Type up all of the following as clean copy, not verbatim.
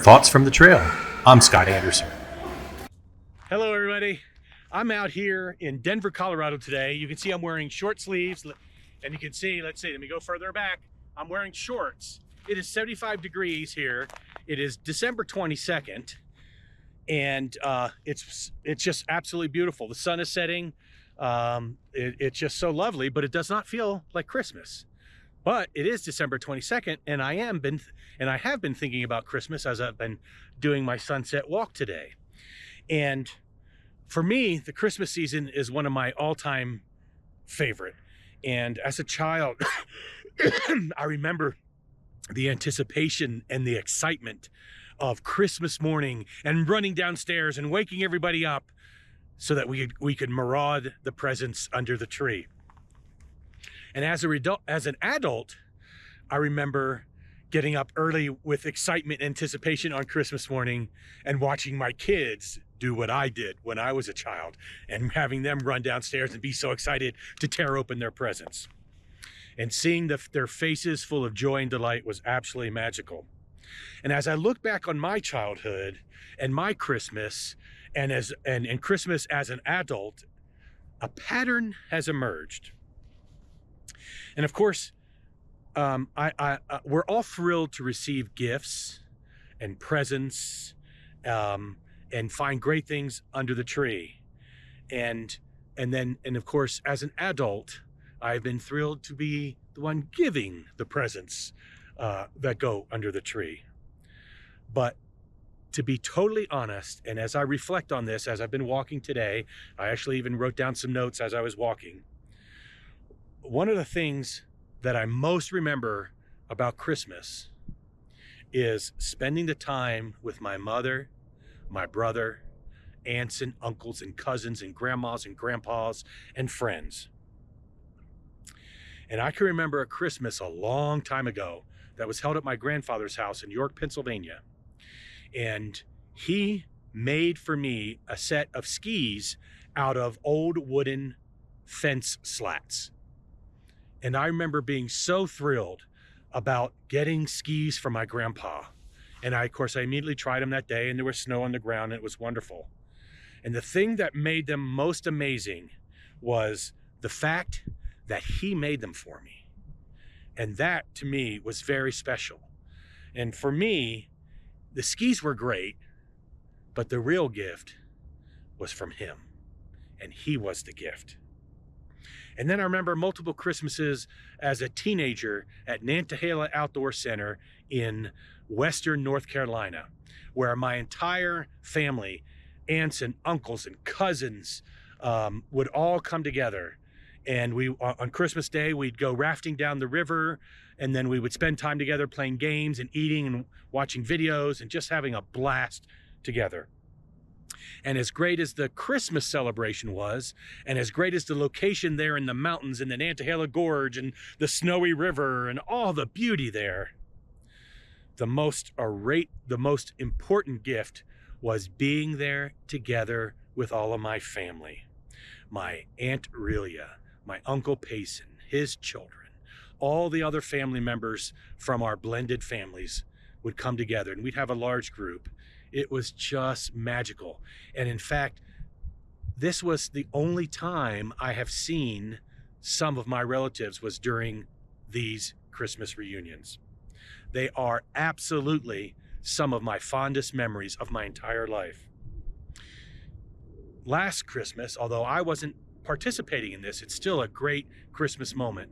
Thoughts from the trail. I'm Scott Anderson. Hello everybody. I'm out here in Denver, Colorado today. You can see I'm wearing short sleeves, and you can see, let me go further back. I'm wearing shorts. It is 75 degrees here. It is December 22nd, and it's just absolutely beautiful. The sun is setting. It's just so lovely, but it does not feel like Christmas. But it is December 22nd, and I have been thinking about Christmas as I've been doing my sunset walk today. And for me, the Christmas season is one of my all-time favorite. And as a child, I remember the anticipation and the excitement of Christmas morning and running downstairs and waking everybody up so that we could maraud the presents under the tree. And as an adult, I remember getting up early with excitement and anticipation on Christmas morning and watching my kids do what I did when I was a child and having them run downstairs and be so excited to tear open their presents. And seeing their faces full of joy and delight was absolutely magical. And as I look back on my childhood and my Christmas and Christmas as an adult, a pattern has emerged. And of course, we're all thrilled to receive gifts and presents and find great things under the tree. And of course, as an adult, I've been thrilled to be the one giving the presents that go under the tree. But to be totally honest, and as I reflect on this, as I've been walking today, I actually even wrote down some notes as I was walking. One of the things that I most remember about Christmas is spending the time with my mother, my brother, aunts and uncles and cousins and grandmas and grandpas and friends. And I can remember a Christmas a long time ago that was held at my grandfather's house in York, Pennsylvania. And he made for me a set of skis out of old wooden fence slats. And I remember being so thrilled about getting skis from my grandpa. And of course, I immediately tried them that day, and there was snow on the ground, and it was wonderful. And the thing that made them most amazing was the fact that he made them for me. And that, to me, was very special. And for me, the skis were great, but the real gift was from him. And he was the gift. And then I remember multiple Christmases as a teenager at Nantahala Outdoor Center in Western North Carolina, where my entire family, aunts and uncles and cousins, would all come together. And on Christmas Day, we'd go rafting down the river, and then we would spend time together playing games and eating and watching videos and just having a blast together. And as great as the Christmas celebration was, and as great as the location there in the mountains in the Nantahala Gorge and the snowy river and all the beauty there, the most important gift was being there together with all of my family. My Aunt Aurelia, my Uncle Payson, his children, all the other family members from our blended families would come together, and we'd have a large group. It was just magical. And in fact, this was the only time I have seen some of my relatives was during these Christmas reunions. They are absolutely some of my fondest memories of my entire life. Last Christmas, although I wasn't participating in this, it's still a great Christmas moment.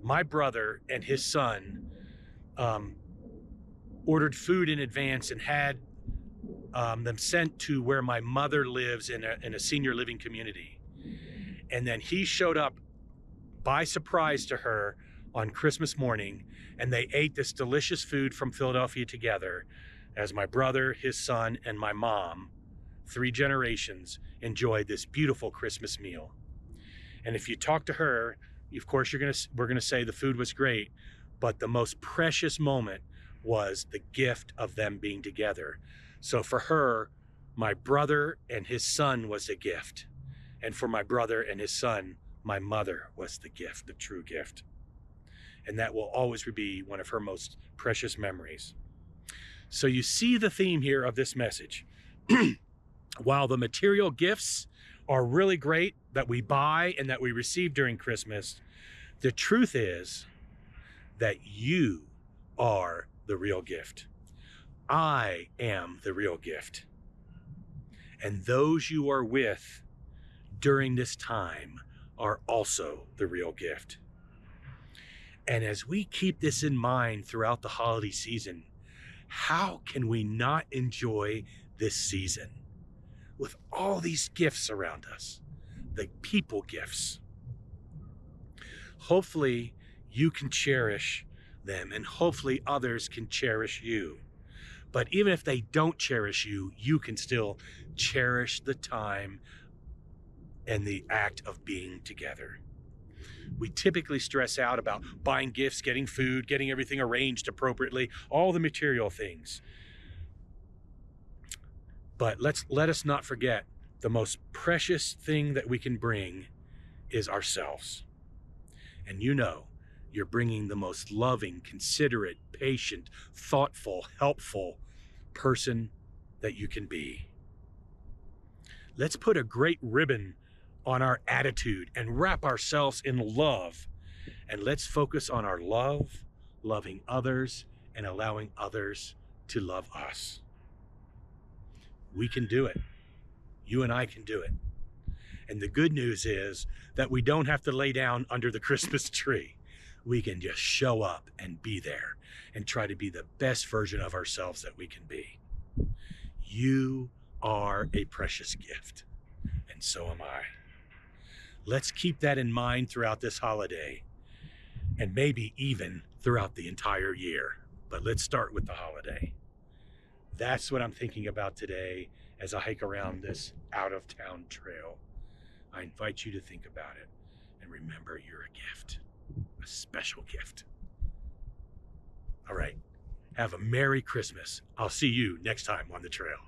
My brother and his son ordered food in advance and had them sent to where my mother lives in a senior living community. And then he showed up by surprise to her on Christmas morning, and they ate this delicious food from Philadelphia together as my brother, his son, and my mom, 3 generations, enjoyed this beautiful Christmas meal. And if you talk to her, of course, we're gonna say the food was great, but the most precious moment was the gift of them being together. So for her, my brother and his son was a gift. And for my brother and his son, my mother was the gift, the true gift. And that will always be one of her most precious memories. So you see the theme here of this message. While the material gifts are really great that we buy and that we receive during Christmas, the truth is that you are the real gift. I am the real gift. And those you are with during this time are also the real gift. And as we keep this in mind throughout the holiday season, how can we not enjoy this season with all these gifts around us, the people gifts? Hopefully you can cherish them, and hopefully others can cherish you. But even if they don't cherish you, you can still cherish the time and the act of being together. We typically stress out about buying gifts, getting food, getting everything arranged appropriately, all the material things. But let us not forget the most precious thing that we can bring is ourselves. And you know, you're bringing the most loving, considerate, patient, thoughtful, helpful person that you can be. Let's put a great ribbon on our attitude and wrap ourselves in love. And let's focus on our love, loving others, and allowing others to love us. We can do it. You and I can do it. And the good news is that we don't have to lay down under the Christmas tree. We can just show up and be there and try to be the best version of ourselves that we can be. You are a precious gift, and so am I. Let's keep that in mind throughout this holiday, and maybe even throughout the entire year. But let's start with the holiday. That's what I'm thinking about today as I hike around this out-of-town trail. I invite you to think about it, and remember, you're a gift, a special gift. All right, have a Merry Christmas. I'll see you next time on the trail.